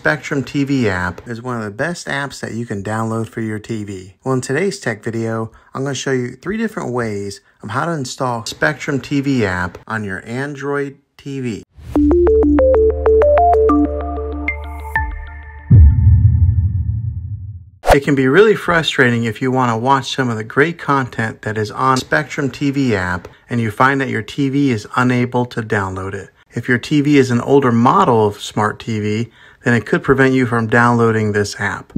Spectrum TV app is one of the best apps that you can download for your TV. Well, in today's tech video, I'm going to show you 3 different ways of how to install Spectrum TV app on your Android TV. It can be really frustrating if you want to watch some of the great content that is on Spectrum TV app and you find that your TV is unable to download it. If your TV is an older model of smart TV, then it could prevent you from downloading this app.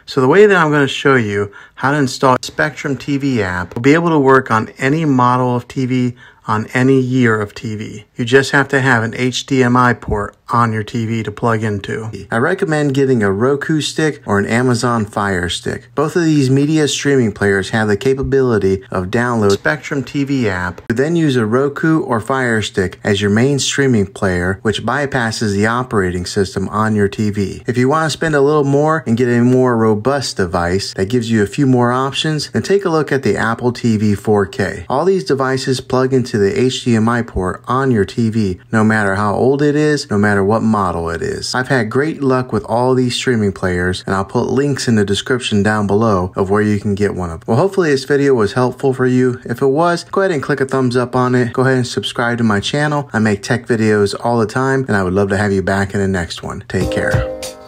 So the way that I'm going to show you how to install Spectrum TV app will be able to work on any model of TV on any year of TV. You just have to have an HDMI port on your TV to plug into. I recommend getting a Roku stick or an Amazon Fire Stick. Both of these media streaming players have the capability of download Spectrum TV app. You then use a Roku or Fire Stick as your main streaming player, which bypasses the operating system on your TV. If you want to spend a little more and get a more robust device that gives you a few more options, then take a look at the Apple TV 4K. All these devices plug into the HDMI port on your TV, no matter how old it is, no matter what model it is. I've had great luck with all these streaming players, and I'll put links in the description down below of where you can get one of them. Well, hopefully this video was helpful for you. If it was, go ahead and click a thumbs up on it. Go ahead and subscribe to my channel. I make tech videos all the time, and I would love to have you back in the next one. Take care.